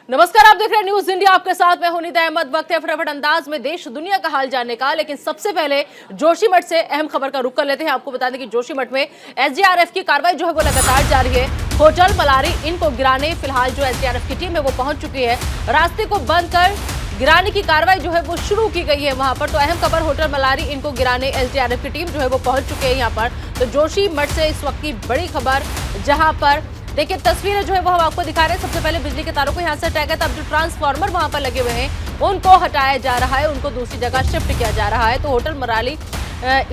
नमस्कार, आप देख रहे हैं न्यूज इंडिया। आपके साथ मैं हूं निदा अहमद। वक्त है फटाफट अंदाज में देश दुनिया का हाल जानने का, लेकिन सबसे पहले जोशीमठ से अहम खबर का रुख कर लेते हैं। आपको बता दें कि जोशीमठ में एसडीआरएफ की कार्रवाई जो है वो लगातार जारी है। होटल मलारी इन को गिराने फिलहाल जो एसडीआरएफ की टीम है वो पहुंच चुकी है। रास्ते को बंद कर गिराने की कार्रवाई जो है वो शुरू की गई है वहां पर। तो अहम खबर, होटल मलारी इनको गिराने एसडीआरएफ की टीम जो है वो पहुंच चुकी है यहाँ पर। तो जोशीमठ से इस वक्त की बड़ी खबर, जहां पर देखिए तस्वीरें जो है वो हम आपको दिखा रहे हैं। सबसे पहले बिजली के तारों को यहाँ से हटाया गया था। अब जो ट्रांसफार्मर वहां पर लगे हुए हैं उनको हटाया जा रहा है, उनको दूसरी जगह शिफ्ट किया जा रहा है। तो होटल मलारी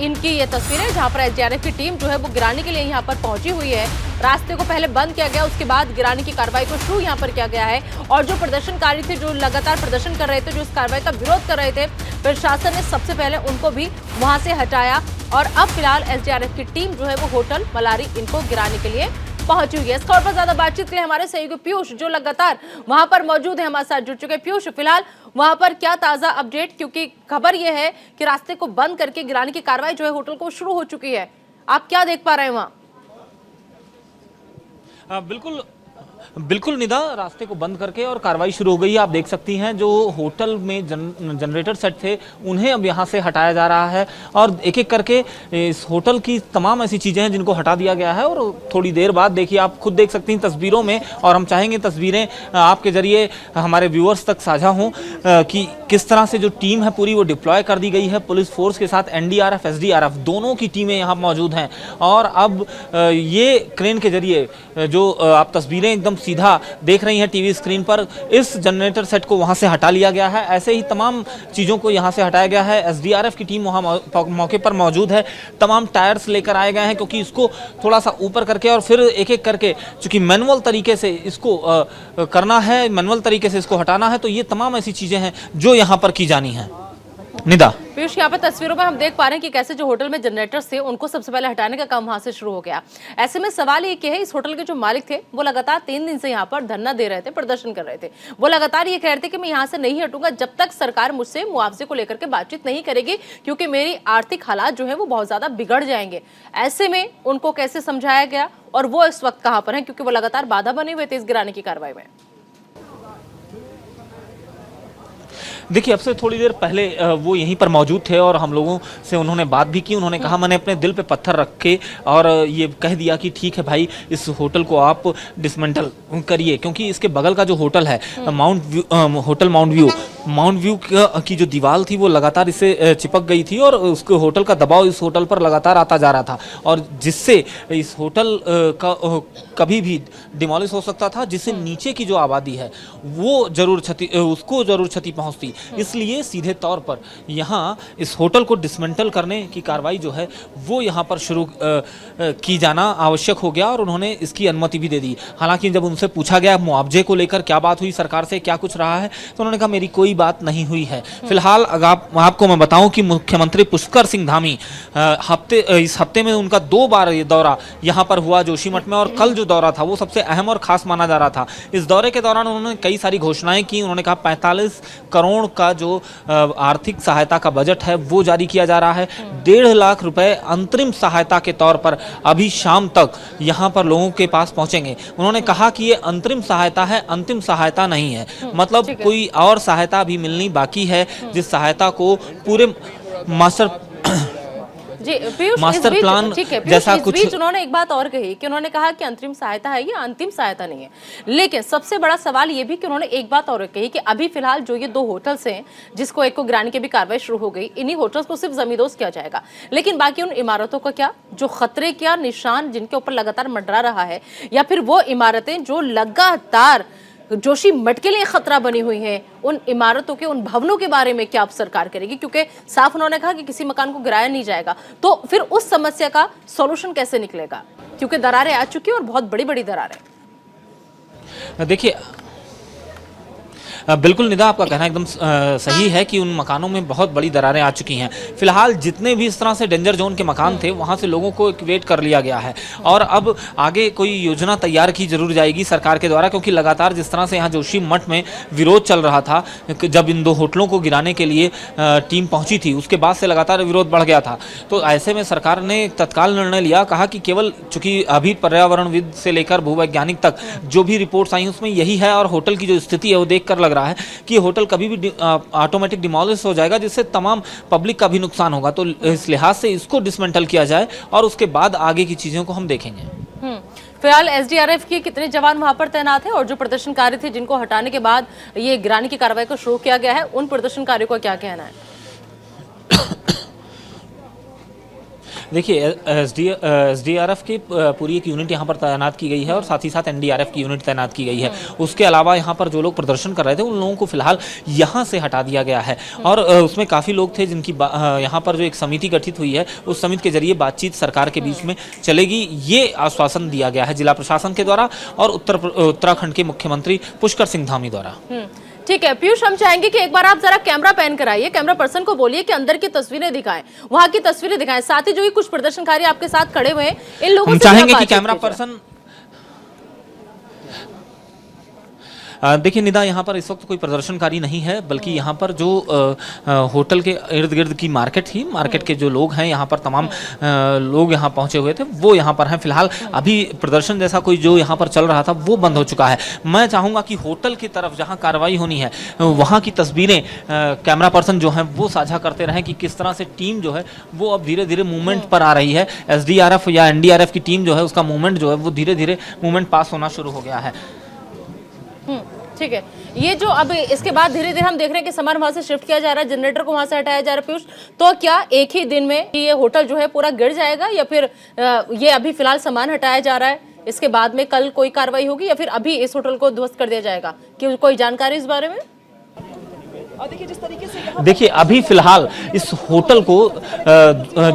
इनकी ये तस्वीरें, जहां पर एसडीआरएफ की टीम जो है वो गिराने के लिए यहाँ पर पहुंची हुई है। रास्ते को पहले बंद किया गया, उसके बाद गिराने की कार्रवाई को शुरू यहाँ पर किया गया है। और जो प्रदर्शनकारी थे, जो लगातार प्रदर्शन कर रहे थे, जो इस कार्रवाई का विरोध कर रहे थे, प्रशासन ने सबसे पहले उनको भी वहां से हटाया। और अब फिलहाल एसडीआरएफ की टीम जो है वो होटल मलारी इनको गिराने के लिए पहुंची हुई है। इस खबर पर ज्यादा बातचीत के लिए हमारे सहयोगी पीयूष जो लगातार वहां पर मौजूद है, हमारे साथ जुड़ चुके हैं। पीयूष, फिलहाल वहां पर क्या ताजा अपडेट, क्योंकि खबर यह है कि रास्ते को बंद करके गिराने की कार्रवाई जो है होटल को शुरू हो चुकी है। आप क्या देख पा रहे हैं वहां? बिल्कुल निदा, रास्ते को बंद करके और कार्रवाई शुरू हो गई है। आप देख सकती हैं जो होटल में जनरेटर सेट थे उन्हें अब यहाँ से हटाया जा रहा है और एक एक करके इस होटल की तमाम ऐसी चीज़ें हैं जिनको हटा दिया गया है। और थोड़ी देर बाद देखिए, आप खुद देख सकती हैं तस्वीरों में, और हम चाहेंगे तस्वीरें आपके जरिए हमारे व्यूअर्स तक साझा हों कि किस तरह से जो टीम है पूरी वो डिप्लॉय कर दी गई है। पुलिस फोर्स के साथ एनडीआरएफ, एसडीआरएफ दोनों की टीमें यहाँ मौजूद हैं। और अब ये क्रेन के जरिए जो आप तस्वीरें एकदम सीधा देख रही हैं टीवी स्क्रीन पर, इस जनरेटर सेट को वहां से हटा लिया गया है। ऐसे ही तमाम चीज़ों को यहां से हटाया गया है। एसडीआरएफ की टीम वहां मौके पर मौजूद है। तमाम टायर्स लेकर आए गए हैं, क्योंकि इसको थोड़ा सा ऊपर करके और फिर एक एक करके, चूंकि मैनुअल तरीके से इसको करना है, मैनुअल तरीके से इसको हटाना है, तो ये तमाम ऐसी चीज़ें हैं जो यहाँ पर की जानी है। निदा, पीयूष, यहाँ पे तस्वीरों में हम देख पा रहे हैं कि कैसे जो होटल में जनरेटर्स थे उनको सबसे पहले हटाने का काम वहां से शुरू हो गया। ऐसे में सवाल ये है, इस होटल के जो मालिक थे वो लगातार 3 दिन से यहाँ पर धरना दे रहे थे, प्रदर्शन कर रहे थे। वो लगातार ये कह रहे थे कि मैं यहाँ से नहीं हटूंगा जब तक सरकार मुझसे मुआवजे को लेकर के बातचीत नहीं करेगी, क्योंकि मेरी आर्थिक हालात जो है वो बहुत ज्यादा बिगड़ जाएंगे। ऐसे में उनको कैसे समझाया गया और वो इस वक्त कहाँ पर है, क्योंकि वो लगातार बाधा बने हुए थे इस गिराने की कार्रवाई में। देखिए, अब से थोड़ी देर पहले वो यहीं पर मौजूद थे और हम लोगों से उन्होंने बात भी की। उन्होंने कहा, मैंने अपने दिल पे पत्थर रख के और ये कह दिया कि ठीक है भाई, इस होटल को आप डिसमेंटल करिए, क्योंकि इसके बगल का जो होटल है होटल माउंट व्यू की जो दीवार थी वो लगातार इससे चिपक गई थी और उसके होटल का दबाव इस होटल पर लगातार आता जा रहा था, और जिससे इस होटल का कभी भी डिमोलिश हो सकता था, जिससे नीचे की जो आबादी है वो उसको जरूर क्षति पहुंचती। इसलिए सीधे तौर पर यहाँ इस होटल को डिसमेंटल करने की कार्रवाई जो है वो यहाँ पर शुरू की जाना आवश्यक हो गया और उन्होंने इसकी अनुमति भी दे दी। हालांकि जब उनसे पूछा गया मुआवजे को लेकर क्या बात हुई सरकार से, क्या कुछ रहा है, तो उन्होंने कहा मेरी कोई बात नहीं हुई है। फिलहाल आपको मैं बताऊं कि मुख्यमंत्री पुष्कर सिंह धामी इस हफ्ते में उनका 2 बार ये दौरा यहाँ पर हुआ जोशीमठ में, और कल जो दौरा था वो सबसे अहम और खास माना जा रहा था। इस दौरे के दौरान उन्होंने कई सारी घोषणाएं की। उन्होंने कहा 45 करोड़ का जो आर्थिक सहायता का बजट है वो जारी किया जा रहा है। 1.5 लाख रुपए अंतरिम सहायता के तौर पर अभी शाम तक यहाँ पर लोगों के पास पहुंचेंगे। उन्होंने कहा कि ये अंतरिम सहायता है, अंतिम सहायता नहीं है। मतलब कोई और सहायता भी मिलनी बाकी है, जिस सहायता को पूरे मास्टर प्लान जैसा कुछ। उन्होंने एक बात और कही कि उन्होंने कहा कि अंतरिम सहायता है, ये अंतिम सहायता नहीं है। लेकिन सबसे बड़ा सवाल ये भी कि उन्होंने एक बात और कही कि अभी फिलहाल जो ये 2 होटल्स हैं, जिसको एक को गिराने की भी कार्रवाई शुरू हो गई, इन्हीं होटल्स को सिर्फ जमींदोज किया जाएगा, लेकिन बाकी उन इमारतों का क्या, जो खतरे का निशान जिनके ऊपर लगातार मंडरा रहा है, या फिर वो इमारतें जो लगातार जोशीमठ के लिए खतरा बनी हुई हैं, उन इमारतों के, उन भवनों के बारे में क्या अब सरकार करेगी? क्योंकि साफ उन्होंने कहा कि किसी मकान को गिराया नहीं जाएगा, तो फिर उस समस्या का सॉल्यूशन कैसे निकलेगा? क्योंकि दरारें आ चुकी हैं और बहुत बड़ी बड़ी दरारें। देखिए, बिल्कुल निदा, आपका कहना एकदम सही है कि उन मकानों में बहुत बड़ी दरारें आ चुकी हैं। फिलहाल जितने भी इस तरह से डेंजर जोन के मकान थे वहां से लोगों को इवैक्यूएट कर लिया गया है और अब आगे कोई योजना तैयार की जरूर जाएगी सरकार के द्वारा, क्योंकि लगातार जिस तरह से यहाँ जोशीमठ में विरोध चल रहा था जब इन 2 होटलों को गिराने के लिए टीम पहुंची थी, उसके बाद से लगातार विरोध बढ़ गया था। तो ऐसे में सरकार ने तत्काल निर्णय लिया, कहा कि केवल चूंकि अभी पर्यावरणविद से लेकर भूवैज्ञानिक तक जो भी रिपोर्ट्स आई उसमें यही है और होटल की जो स्थिति है वो देखकर लग रहा है कि होटल कभी भी ऑटोमेटिक डिमोलिश हो जाएगा, जिससे तमाम पब्लिक का भी नुकसान होगा। तो इस लिहाज से इसको डिसमेंटल किया जाए और उसके बाद आगे की चीजों को हम देखेंगे। फिलहाल एसडीआरएफ के कितने जवान वहां पर तैनात हैं और जो प्रदर्शनकारी थे जिनको हटाने के बाद ये गिराने की कार्रवाई को शुरू किया गया है, उन प्रदर्शनकारियों का क्या कहना है? देखिए, एसडीआरएफ की पूरी एक यूनिट यहाँ पर तैनात की गई है और साथ ही साथ एनडीआरएफ की यूनिट तैनात की गई है। उसके अलावा यहाँ पर जो लोग प्रदर्शन कर रहे थे उन लोगों को फिलहाल यहाँ से हटा दिया गया है और उसमें काफ़ी लोग थे जिनकी यहाँ पर जो एक समिति गठित हुई है उस समिति के जरिए बातचीत सरकार के बीच में चलेगी, ये आश्वासन दिया गया है जिला प्रशासन के द्वारा और उत्तराखंड के मुख्यमंत्री पुष्कर सिंह धामी द्वारा। ठीक है पीयूष, हम चाहेंगे कि एक बार आप जरा कैमरा पैन कराइए, कैमरा पर्सन को बोलिए कि अंदर की तस्वीरें दिखाएं, वहां की तस्वीरें दिखाएं, साथ ही जो ये कुछ प्रदर्शनकारी आपके साथ खड़े हुए हैं इन लोगों से चाहेंगे कि कैमरा पर्सन देखिए निदा, यहाँ पर इस वक्त कोई प्रदर्शनकारी नहीं है, बल्कि यहाँ पर जो होटल के इर्द गिर्द की मार्केट थी, मार्केट के जो लोग हैं यहाँ पर तमाम लोग यहाँ पहुँचे हुए थे वो यहाँ पर हैं। फिलहाल अभी प्रदर्शन जैसा कोई जो यहाँ पर चल रहा था वो बंद हो चुका है। मैं चाहूँगा कि होटल की तरफ जहाँ कार्रवाई होनी है वहाँ की तस्वीरें कैमरा पर्सन जो हैं वो साझा करते रहें कि किस तरह से टीम जो है वो अब धीरे धीरे मूवमेंट पर आ रही है। एसडीआरएफ या एनडीआरएफ की टीम जो है उसका मूवमेंट जो है वो धीरे धीरे मूवमेंट पास होना शुरू हो गया है। ठीक है, ये जो अब इसके बाद धीरे धीरे हम देख रहे हैं कि सामान वहां से शिफ्ट किया जा रहा है, जनरेटर को वहां से हटाया जा रहा है। पीयूष, तो क्या एक ही दिन में ये होटल जो है पूरा गिर जाएगा या फिर ये अभी फिलहाल सामान हटाया जा रहा है, इसके बाद में कल कोई कार्रवाई होगी या फिर अभी इस होटल को ध्वस्त कर दिया जाएगा? कि कोई जानकारी इस बारे में? देखिए अभी फिलहाल इस होटल को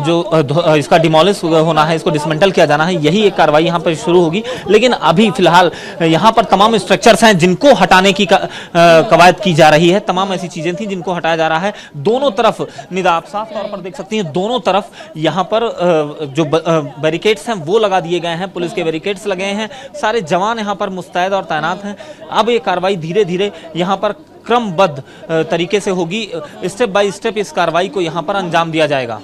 जो इसका डिमोलिश होना है, इसको डिसमेंटल किया जाना है, यही एक कार्रवाई यहाँ पर शुरू होगी। लेकिन अभी फिलहाल यहाँ पर तमाम स्ट्रक्चर्स हैं जिनको हटाने की कवायद की जा रही है। तमाम ऐसी चीजें थी जिनको हटाया जा रहा है। दोनों तरफ निदा आप साफ तौर पर देख सकती हैं, दोनों तरफ यहाँ पर जो बैरिकेड्स हैं वो लगा दिए गए हैं, पुलिस के बैरिकेड्स लगे हैं, सारे जवान यहाँ पर मुस्तैद और तैनात हैं। अब ये कार्रवाई धीरे धीरे यहाँ पर क्रमबद्ध तरीके से होगी, स्टेप बाय स्टेप इस कार्रवाई को यहाँ पर अंजाम दिया जाएगा।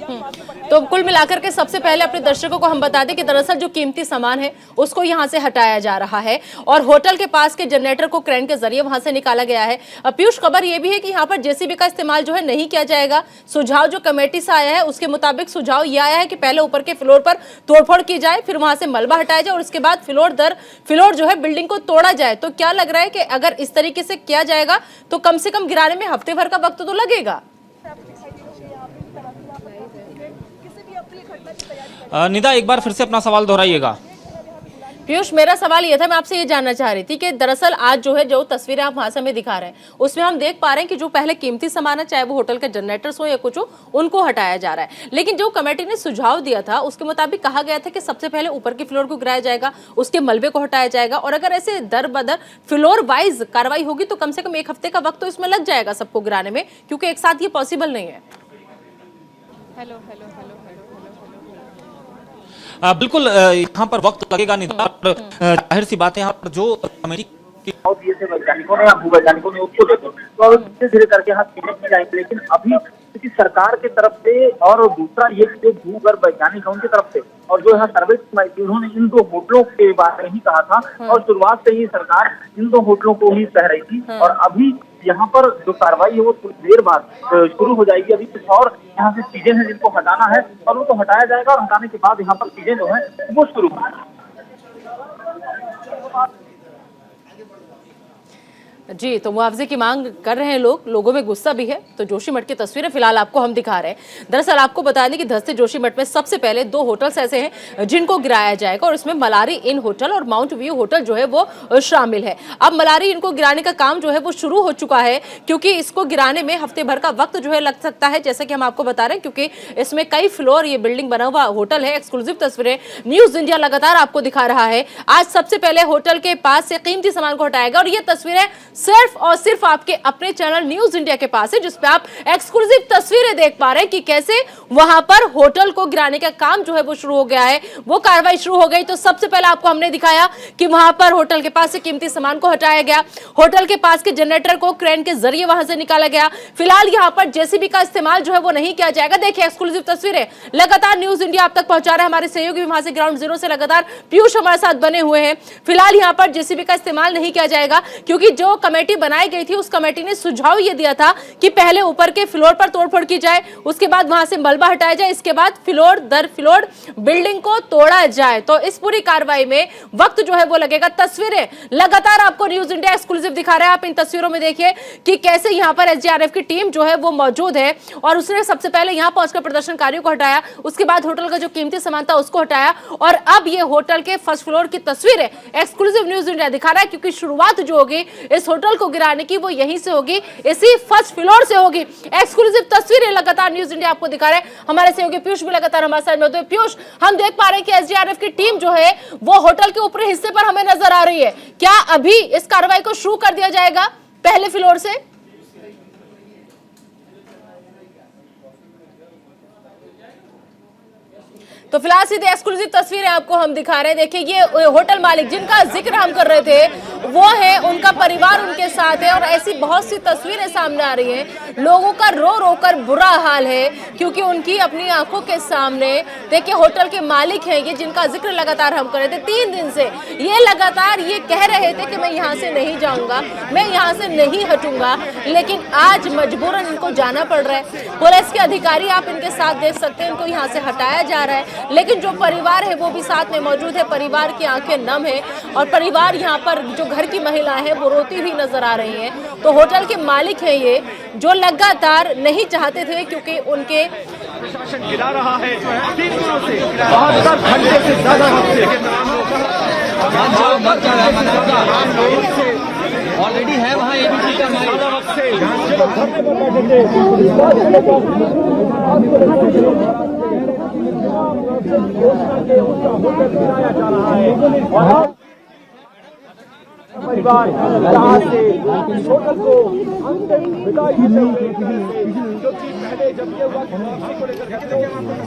तो कुल मिलाकर के सबसे पहले अपने दर्शकों को हम बता दें कि दरअसल जो कीमती सामान है उसको यहां से हटाया जा रहा है और होटल के पास के जनरेटर को क्रेन के जरिए वहां से निकाला गया है। पीयूष, खबर यह भी है कि यहाँ पर जेसीबी का इस्तेमाल जो है नहीं किया जाएगा। सुझाव जो कमेटी से आया है उसके मुताबिक सुझाव यह आया है कि पहले ऊपर के फ्लोर पर तोड़फोड़ की जाए, फिर वहां से मलबा हटाया जाए और उसके बाद फ्लोर दर फ्लोर जो है बिल्डिंग को तोड़ा जाए। तो क्या लग रहा है कि अगर इस तरीके से किया जाएगा तो कम से कम गिराने में हफ्ते भर का वक्त तो लगेगा? निदा, एक बार फिर से अपना सवाल दोहराइएगा। पीयूष, मेरा सवाल ये था, मैं आपसे ये जानना चाह रही थी कि दरअसल आज जो है जो तस्वीरें आप वहां से हमें दिखा रहे हैं उसमें हम देख पा रहे हैं कि जो पहले कीमती सामान है, चाहे वो होटल के जनरेटर्स हो या कुछ हो, उनको हटाया जा रहा है। लेकिन जो कमेटी ने सुझाव दिया था उसके मुताबिक कहा गया था कि सबसे पहले ऊपर की फ्लोर को गिराया जाएगा, उसके मलबे को हटाया जाएगा और अगर ऐसे दर बदर फ्लोर वाइज कार्रवाई होगी तो कम से कम एक हफ्ते का वक्त तो इसमें लग जाएगा सबको गिराने में, क्योंकि एक साथ ये पॉसिबल नहीं है। हेलो हेलो हेलो बिल्कुल यहाँ पर वक्त लगेगा निदा, जाहिर सी बात है यहाँ पर जो कमेटी वैज्ञानिकों ने या भूवैज्ञानिकों ने उसको देखो तो धीरे धीरे करके यहाँ सीमेंट में जाएंगे। लेकिन अभी क्योंकि सरकार की तरफ से और दूसरा ये जो भूगर्भ वैज्ञानिक है उनकी तरफ से और जो यहाँ सर्वे उन्होंने इन 2 होटलों के बारे में ही कहा था और शुरुआत से ही सरकार इन 2 होटलों को ही कह रही थी और अभी यहाँ पर जो कार्रवाई है वो कुछ देर बाद शुरू हो जाएगी। अभी कुछ और यहाँ से चीजें हैं जिनको हटाना है और उनको हटाया जाएगा और हटाने के बाद यहाँ पर चीजें जो है वो शुरू होंगी। जी, तो मुआवजे की मांग कर रहे हैं लोग, लोगों में गुस्सा भी है। तो जोशीमठ की तस्वीरें फिलहाल आपको हम दिखा रहे हैं। दरअसल आपको बता दें कि धस्ते जोशीमठ में सबसे पहले 2 होटल्स ऐसे हैं जिनको गिराया जाएगा और इसमें मलारी इन होटल और माउंट व्यू होटल जो है वो शामिल है। अब मलारी इनको गिराने का काम जो है वो शुरू हो चुका है, क्योंकि इसको गिराने में हफ्ते भर का वक्त जो है लग सकता है, जैसा कि हम आपको बता रहे हैं, क्योंकि इसमें कई फ्लोर ये बिल्डिंग बना हुआ होटल है। एक्सक्लूसिव तस्वीरें न्यूज इंडिया लगातार आपको दिखा रहा है। आज सबसे पहले होटल के पास से कीमती सामान को हटाएगा और ये तस्वीरें सिर्फ और सिर्फ आपके अपने चैनल न्यूज इंडिया के पास है, जिसपे आप एक्सक्लूसिव तस्वीरें देख पा रहे हैं कि कैसे वहां पर होटल को गिराने का काम जो है वो शुरू हो गया है, वो कार्रवाई शुरू हो गई। तो सबसे पहले आपको हमने दिखाया कि वहां पर होटल के पास से कीमती सामान को हटाया गया, होटल के पास के जनरेटर को क्रेन के जरिए वहां से निकाला गया। फिलहाल यहां पर जेसीबी का इस्तेमाल जो है वो नहीं किया जाएगा। देखिए एक्सक्लूसिव तस्वीरें लगातार न्यूज इंडिया आप तक पहुंचा रहा है, हमारे सहयोगी भी वहां से ग्राउंड जीरो से लगातार पीयूष हमारे साथ बने हुए हैं। फिलहाल यहां पर जेसीबी का इस्तेमाल नहीं किया जाएगा, क्योंकि जो कमेटी बनाई गई थी उस कमेटी ने सुझाव यह दिया था कि पहले ऊपर के फ्लोर पर तोड़फोड़ की जाए, उसके बाद वहां से मलबा हटाया जाए, इसके बाद फ्लोर दर फ्लोर बिल्डिंग को तोड़ा जाए। तो इस पूरी कार्रवाई में वक्त जो है वो लगेगा। तस्वीरें लगातार आपको न्यूज इंडिया एक्सक्लूसिव दिखा रहा है। आप इन तस्वीरों में देखिए कि कैसे यहां पर एसडीआरएफ की टीम जो है वो मौजूद है और उसने सबसे पहले यहां पहुंचकर प्रदर्शनकारियों को हटाया, उसके बाद होटल का जो कीमती सामान था उसको हटाया और अब ये होटल के फर्स्ट फ्लोर की तस्वीरें एक्सक्लूसिव न्यूज इंडिया दिखा रहा है, क्योंकि शुरुआत जो होगी इस होटल को गिराने की वो यहीं से होगी, इसी फर्स्ट फ्लोर से होगी। एक्सक्लूसिव तस्वीरें लगातार न्यूज इंडिया आपको दिखा रहे हैं। हमारे सहयोगी पीयूष भी लगातार हमारे साथ मौजूद है। पीयूष, हम देख पा रहे हैं कि एसडीआरएफ की टीम जो है वो होटल के ऊपरी हिस्से पर हमें नजर आ रही है। क्या अभी इस कार्रवाई को शुरू कर दिया जाएगा पहले फ्लोर से? तो फिलहाल सीधे एक्सक्लूसिव तस्वीरें आपको हम दिखा रहे हैं। देखिए ये होटल मालिक जिनका जिक्र हम कर रहे थे वो है, उनका परिवार उनके साथ है और ऐसी बहुत सी तस्वीरें सामने आ रही हैं। लोगों का रो रो कर बुरा हाल है, क्योंकि उनकी अपनी आंखों के सामने देखिए होटल के मालिक हैं ये, जिनका जिक्र लगातार हम कर रहे थे 3 दिन से। ये लगातार ये कह रहे थे कि मैं यहाँ से नहीं जाऊंगा, मैं यहाँ से नहीं हटूंगा, लेकिन आज मजबूरन इनको जाना पड़ रहा है। पुलिस के अधिकारी आप इनके साथ देख सकते हैं, इनको यहाँ से हटाया जा रहा है, लेकिन जो परिवार है वो भी साथ में मौजूद है। परिवार की आंखें नम है और परिवार यहाँ पर जो घर की महिलाएं हैं वो रोती हुई नजर आ रही हैं। तो होटल के मालिक हैं ये, जो लगातार नहीं चाहते थे, क्योंकि उनके प्रशासन गिरा रहा है 3 दिनों से, 72 घंटे से ज्यादा ऑलरेडी है वहाँ एबीसी का मालिक। परिवार यहाँ से होटल को अंतिम विदाई क्योंकि पहले जब ये हुआ किसी को लेकर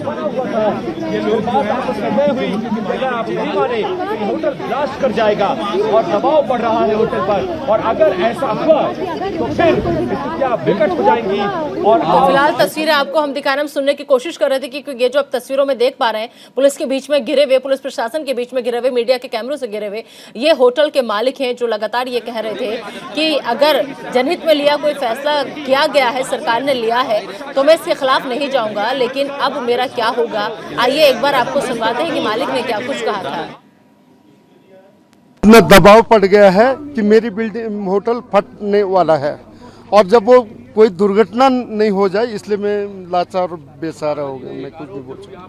बना हुआ था, ये लोग बात आपस में तय हुई अगर आप नहीं माने तो होटल ब्लास्ट कर जाएगा और दबाव पड़ रहा है होटल पर, और अगर ऐसा हुआ तो फिर स्थितियां विकट हो जाएंगी। और फिलहाल तस्वीरें आपको हम दिखाने में सुनने की कोशिश कर रहे थे, क्योंकि ये जो आप तस्वीरों में देख पा रहे हैं, पुलिस के बीच में घिरे हुए, पुलिस प्रशासन के बीच में घिरे हुए, मीडिया के कैमरों से घिरे हुए ये होटल के मालिक हैं, जो लगातार ये कह रहे थे कि अगर जनहित में लिया कोई फैसला किया गया है, सरकार ने लिया है, तो मैं इसके खिलाफ नहीं जाऊंगा, लेकिन अब मेरा क्या होगा। आइए एक बार आपको सुनवाते हैं कि मालिक ने क्या कुछ कहा था। इतना दबाव पड़ गया है कि मेरी बिल्डिंग होटल फटने वाला है, और जब वो कोई दुर्घटना नहीं हो जाए इसलिए मैं लाचार और बेसहारा हो गया। मैं कुछ भी बोल सकता।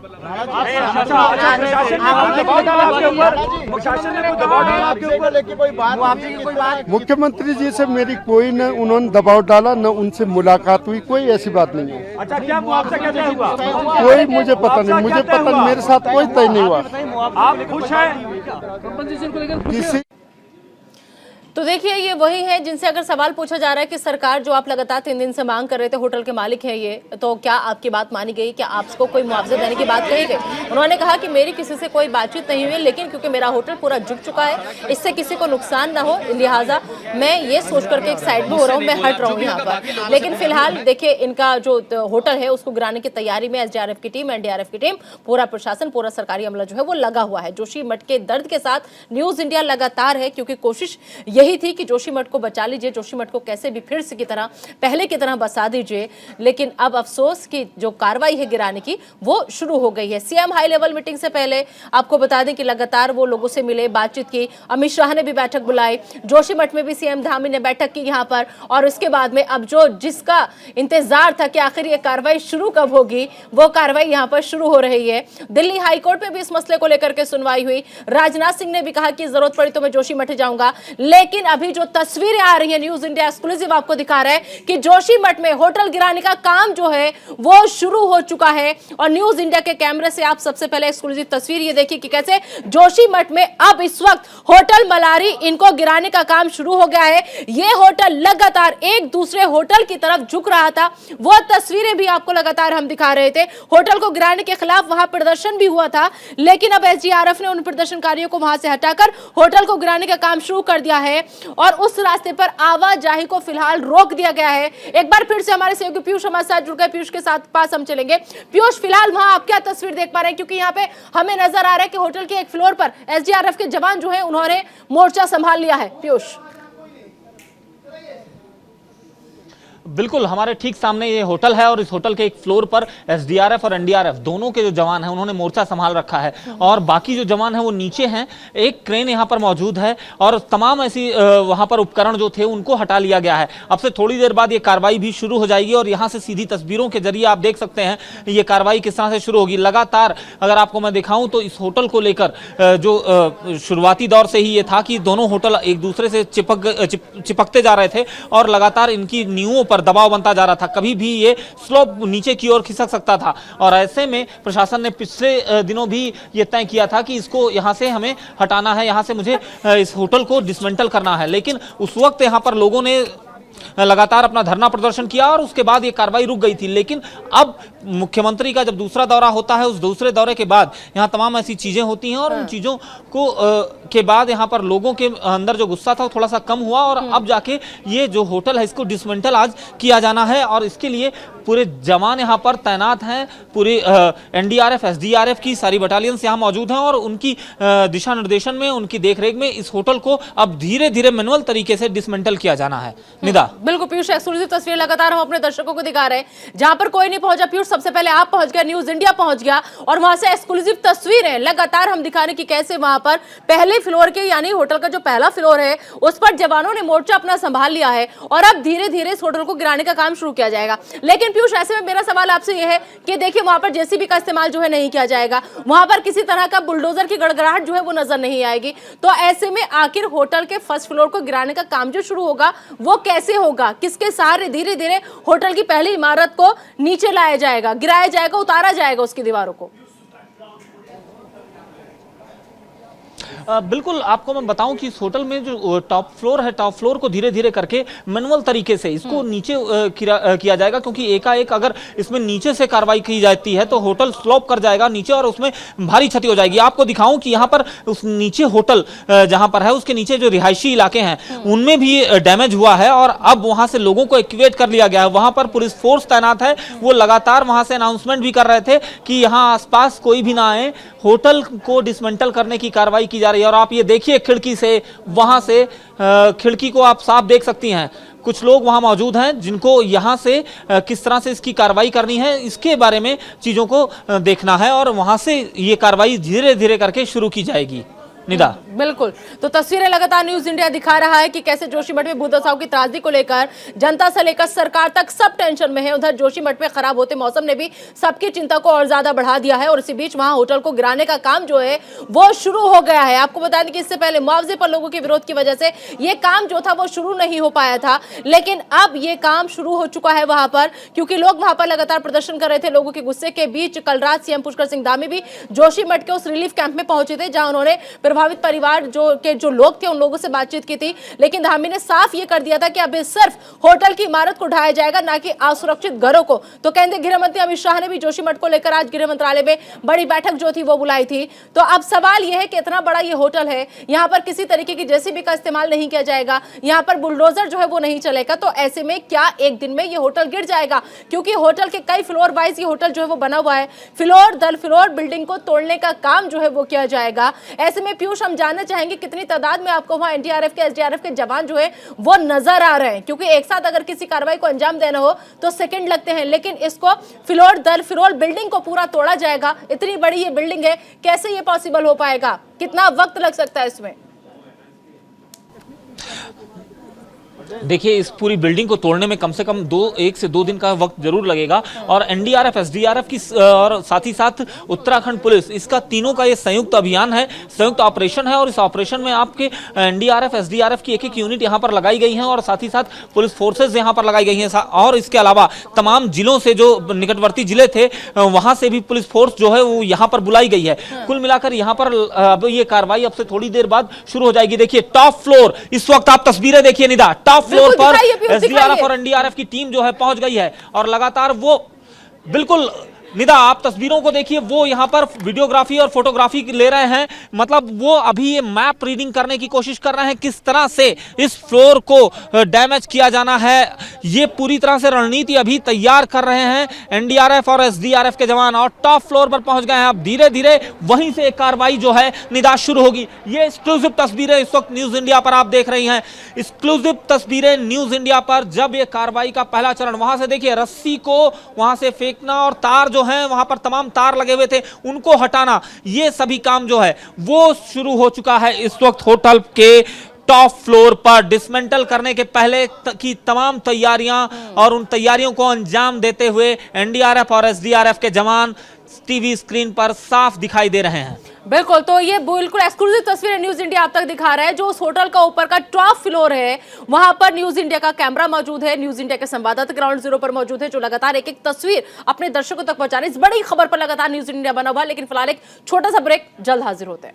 मुख्यमंत्री जी से मेरी कोई न उन्होंने दबाव डाला, न उनसे मुलाकात हुई, कोई ऐसी बात नहीं है। अच्छा, क्या मुआवजा क्या तय हुआ? कोई मुझे पता नहीं, मुझे पता नहीं, मेरे साथ कोई तय नहीं हुआ। आप खुश हैं? किसी तो देखिए ये वही है जिनसे अगर सवाल पूछा जा रहा है कि सरकार जो आप लगातार 3 दिन से मांग कर रहे थे, होटल के मालिक हैं ये, तो क्या आपकी बात मानी गई? क्या आपको कोई मुआवजा देने की बात कही गई? उन्होंने कहा कि मेरी किसी से कोई बातचीत नहीं हुई, लेकिन क्योंकि मेरा होटल पूरा झुक चुका है, इससे किसी को नुकसान ना हो, लिहाजा मैं ये सोच करके एक साइड में हो रहा हूँ, मैं हट रहा हूँ यहाँ पर। लेकिन फिलहाल देखिए इनका जो होटल है उसको गिराने की तैयारी में एसडीआरएफ की टीम, एनडीआरएफ की टीम, पूरा प्रशासन, पूरा सरकारी अमला जो है वो लगा हुआ है। जोशीमठ के दर्द के साथ न्यूज इंडिया लगातार है, क्योंकि कोशिश यही थी कि जोशीमठ को बचा लीजिए, जोशीमठ को कैसे भी फिर से की तरह पहले की तरह बसा दीजिए। लेकिन अब अफसोस की जो कार्रवाई है गिराने की वो शुरू हो गई है। सीएम हाई लेवल मीटिंग से पहले आपको बता दें कि लगातार वो लोगों से मिले, बातचीत की, अमित शाह ने भी बैठक बुलाई, जोशीमठ में भी सीएम धामी ने बैठक की यहाँ पर, और उसके बाद में अब जो जिसका इंतजार था कि आखिर ये कार्रवाई शुरू कब होगी, वो कार्रवाई यहाँ पर शुरू हो रही है। दिल्ली हाईकोर्ट में भी इस मसले को लेकर के सुनवाई हुई। राजनाथ सिंह ने भी कहा कि जरूरत पड़ी तो मैं जोशीमठ जाऊंगा, लेकिन लेकिन अभी जो तस्वीरें आ रही है, न्यूज इंडिया एक्सक्लूसिव आपको दिखा रहा है कि जोशीमठ में होटल गिराने का काम जो है वो शुरू हो चुका है। और न्यूज इंडिया के कैमरे से आप सबसे पहले एक्सक्लूसिव तस्वीर ये देखिए कि कैसे जोशीमठ में अब इस वक्त होटल मलारी इनको गिराने का काम शुरू हो गया है। ये होटल लगातार एक दूसरे होटल की तरफ झुक रहा था, वो तस्वीरें भी आपको लगातार हम दिखा रहे थे। होटल को गिराने के खिलाफ वहां प्रदर्शन भी हुआ था, लेकिन अब एसडीआरएफ ने उन प्रदर्शनकारियों को वहां से हटाकर होटल को गिराने का काम शुरू कर दिया है और उस रास्ते पर आवाजाही को फिलहाल रोक दिया गया है। एक बार फिर से हमारे सहयोगी पीयूष हमारे साथ जुड़ गए। पीयूष के साथ पास हम चलेंगे। पीयूष, फिलहाल वहां आप क्या तस्वीर देख पा रहे हैं, क्योंकि यहाँ पे हमें नजर आ रहा है कि होटल के एक फ्लोर पर एसडीआरएफ के जवान जो है उन्होंने मोर्चा संभाल लिया है। पीयूष, बिल्कुल हमारे ठीक सामने ये होटल है और इस होटल के एक फ्लोर पर एसडीआरएफ और एनडीआरएफ दोनों के जो जवान हैं उन्होंने मोर्चा संभाल रखा है और बाकी जो जवान हैं वो नीचे हैं। एक क्रेन यहाँ पर मौजूद है और तमाम ऐसी वहाँ पर उपकरण जो थे उनको हटा लिया गया है। अब से थोड़ी देर बाद ये कार्रवाई भी शुरू हो जाएगी और यहाँ से सीधी तस्वीरों के जरिए आप देख सकते हैं ये कार्रवाई किस तरह से शुरू होगी। लगातार अगर आपको मैं दिखाऊं तो इस होटल को लेकर जो शुरुआती दौर से ही ये था कि दोनों होटल एक दूसरे से चिपकते जा रहे थे और लगातार इनकी नींवों पर दबाव बनता जा रहा था। कभी भी ये स्लोप नीचे की ओर खिसक सकता था और ऐसे में प्रशासन ने पिछले दिनों भी ये तय किया था कि इसको यहाँ से हमें हटाना है, यहाँ से मुझे इस होटल को डिसमेंटल करना है। लेकिन उस वक्त यहाँ पर लोगों ने लगातार अपना धरना प्रदर्शन किया और उसके बाद ये कार्रवाई रुक गई थी। लेकिन अब मुख्यमंत्री का जब दूसरा दौरा होता है, उस दूसरे दौरे के बाद यहाँ तमाम ऐसी चीजें होती हैं और उन चीजों को के बाद यहाँ पर लोगों के अंदर जो गुस्सा था वो थोड़ा सा कम हुआ और अब जाके ये जो होटल है इसको डिसमेंटल आज किया जाना है और इसके लिए पूरे जवान यहाँ पर तैनात हैं। पूरे एनडीआरएफ एसडीआरएफ की सारी बटालियंस यहाँ मौजूद हैं और उनकी दिशा निर्देशन में, उनकी देखरेख में इस होटल को अब धीरे धीरे मैनुअल तरीके से डिसमेंटल किया जाना है। निदा, बिल्कुल पीयूष, एक्सक्लूसिव तस्वीर लगातार हम अपने दर्शकों को दिखा रहे हैं। जहां पर कोई नहीं पहुंचा पीयूष, सबसे पहले आप पहुंच गए, न्यूज इंडिया पहुंच गया और वहां से एक्सक्लूसिव तस्वीरें लगातार हम दिखा रहे हैं कि कैसे वहां पर पहले फ्लोर के यानी होटल का जो पहला फ्लोर है उस पर जवानों ने मोर्चा अपना संभाल लिया है और अब धीरे धीरे इस होटल को गिराने का काम शुरू किया जाएगा। लेकिन पीयूष, ऐसे में मेरा सवाल आपसे यह है कि देखिए वहां पर जेसीबी का इस्तेमाल जो है नहीं किया जाएगा, वहां पर किसी तरह का बुलडोजर की गड़गड़ाहट जो है वो नजर नहीं आएगी। तो ऐसे में आखिर होटल के फर्स्ट फ्लोर को गिराने का काम जो शुरू होगा वो कैसे होगा, किसके सहारे धीरे धीरे होटल की पहली इमारत को नीचे लाया जाएगा, गिराया जाएगा, उतारा जाएगा उसकी दीवारों को? बिल्कुल आपको मैं बताऊं कि इस होटल में जो टॉप फ्लोर है, टॉप फ्लोर को धीरे धीरे करके मैनुअल तरीके से इसको नीचे किया जाएगा, क्योंकि एकाएक अगर इसमें नीचे से कार्रवाई की जाती है तो होटल स्लोप कर जाएगा नीचे और उसमें भारी क्षति हो जाएगी। आपको दिखाऊं कि यहाँ पर उस नीचे होटल जहां पर है उसके नीचे जो रिहायशी इलाके हैं उनमें भी डैमेज हुआ है और अब वहां से लोगों को इवैक्यूएट कर लिया गया है। वहां पर पुलिस फोर्स तैनात है, वो लगातार वहां से अनाउंसमेंट भी कर रहे थे कि यहाँ आसपास कोई भी ना आए, होटल को डिसमेंटल करने की कार्रवाई की जा रही है। और आप ये देखिए खिड़की से, वहां से खिड़की को आप साफ देख सकती हैं। कुछ लोग वहां मौजूद हैं जिनको यहां से किस तरह से इसकी कार्रवाई करनी है इसके बारे में चीजों को देखना है और वहां से ये कार्रवाई धीरे धीरे करके शुरू की जाएगी। निदा, बिल्कुल, तो तस्वीरें लगातार न्यूज इंडिया दिखा रहा है कि कैसे जोशीमठ में भूदसाव की त्रासदी को लेकर जनता से लेकर सरकार तक सब टेंशन में है। उधर जोशीमठ में खराब होते मौसम ने भी सबकी चिंता को और ज्यादा बढ़ा दिया है और इसी बीच वहां होटल को गिराने का काम जो है वो शुरू हो गया है। आपको बता दें कि इससे पहले मुआवजे पर लोगों के विरोध की वजह से ये काम जो था वो शुरू नहीं हो पाया था, लेकिन अब ये काम शुरू हो चुका है वहां पर, क्योंकि लोग वहां पर लगातार प्रदर्शन कर रहे थे। लोगों के गुस्से के बीच कल रात सीएम पुष्कर सिंह धामी भी जोशीमठ के उस रिलीफ कैंप में पहुंचे थे जहां उन्होंने प्रभावित परिवार जो लोग थे उन लोगों से बातचीत की थी। लेकिन धामी ने साफ ये कर दिया था कि अब सिर्फ होटल की इमारत को ढाया जाएगा, ना कि असुरक्षित घरों को। तो केंद्रीय गृह मंत्री अमित शाह ने भी जोशीमठ को लेकर आज गृह मंत्रालय में बड़ी बैठक जो थी वो बुलाई थी। तो अब सवाल यह है कि इतना बड़ा ये होटल है, यहाँ पर किसी तरीके की जेसीबी का इस्तेमाल नहीं किया जाएगा, यहाँ पर बुलडोजर जो है वो नहीं चलेगा, तो ऐसे में क्या एक दिन में ये होटल गिर जाएगा? क्योंकि होटल के कई फ्लोर वाइज ये होटल जो है वो बना हुआ है, फ्लोर दर फ्लोर बिल्डिंग को तोड़ने का काम जो है वो किया जाएगा। ऐसे में पीयूष, हम जानना चाहेंगे कितनी तादाद में आपको वहां एनडीआरएफ के एसडीआरएफ के जवान जो है वो नजर आ रहे हैं? क्योंकि एक साथ अगर किसी कार्रवाई को अंजाम देना हो तो सेकंड लगते हैं, लेकिन इसको फ्लोर दर फ्लोर बिल्डिंग को पूरा तोड़ा जाएगा। इतनी बड़ी ये बिल्डिंग है, कैसे ये पॉसिबल हो पाएगा? कितना वक्त लग सकता है इसमें? देखिए इस पूरी बिल्डिंग को तोड़ने में कम से कम 1 से 2 दिन का वक्त जरूर लगेगा और एनडीआरएफ, एसडीआरएफ की और साथ ही साथ उत्तराखंड पुलिस, इसका तीनों का ये संयुक्त अभियान है, संयुक्त ऑपरेशन है। और इस ऑपरेशन में आपके एनडीआरएफ, एसडीआरएफ की एक यूनिट यहाँ पर लगाई गई है और साथ ही साथ पुलिस फोर्सेज यहाँ पर लगाई गई हैं। और इसके अलावा तमाम जिलों से जो निकटवर्ती जिले थे वहां से भी पुलिस फोर्स जो है वो यहाँ पर बुलाई गई है। कुल मिलाकर यहाँ पर अब ये कार्रवाई अब से थोड़ी देर बाद शुरू हो जाएगी। देखिए टॉप फ्लोर, इस वक्त आप तस्वीरें देखिए निदा, टॉप फ्लोर पर एसडीआरएफ और एनडीआरएफ की टीम जो है पहुंच गई है और लगातार वो बिल्कुल निदा आप तस्वीरों को देखिए, वो यहां पर वीडियोग्राफी और फोटोग्राफी ले रहे हैं। मतलब वो अभी ये मैप रीडिंग करने की कोशिश कर रहे हैं किस तरह से इस फ्लोर को डैमेज किया जाना है। ये पूरी तरह से रणनीति अभी तैयार कर रहे हैं एनडीआरएफ और एसडीआरएफ के जवान और टॉप फ्लोर पर पहुंच गए हैं। अब धीरे धीरे वहीं से कार्रवाई जो है निदा शुरू होगी। ये एक्सक्लूसिव तस्वीरें इस वक्त न्यूज इंडिया पर आप देख रही हैं, एक्सक्लूसिव तस्वीरें न्यूज इंडिया पर। जब ये कार्रवाई का पहला चरण, वहां से देखिए रस्सी को वहां से फेंकना और तार जो हैं वहां पर तमाम तार लगे हुए थे उनको हटाना, ये सभी काम जो है वो शुरू हो चुका है। इस वक्त होटल के टॉप फ्लोर पर डिसमेंटल करने के पहले की तमाम तैयारियां और उन तैयारियों को अंजाम देते हुए एनडीआरएफ और एसडीआरएफ के जवान टीवी स्क्रीन पर साफ दिखाई दे रहे हैं। बिल्कुल, तो ये बिल्कुल एक्सक्लूसिव तस्वीरें न्यूज इंडिया आप तक दिखा रहा है। जो उस होटल का ऊपर का टॉप फ्लोर है वहां पर न्यूज इंडिया का कैमरा मौजूद है, न्यूज इंडिया के संवाददाता ग्राउंड जीरो पर मौजूद है जो लगातार एक एक तस्वीर अपने दर्शकों तक पहुंचा रहे हैं। इस बड़ी खबर पर लगातार न्यूज इंडिया बना हुआ है, लेकिन फिलहाल एक छोटा सा ब्रेक, जल्द हाजिर होते हैं।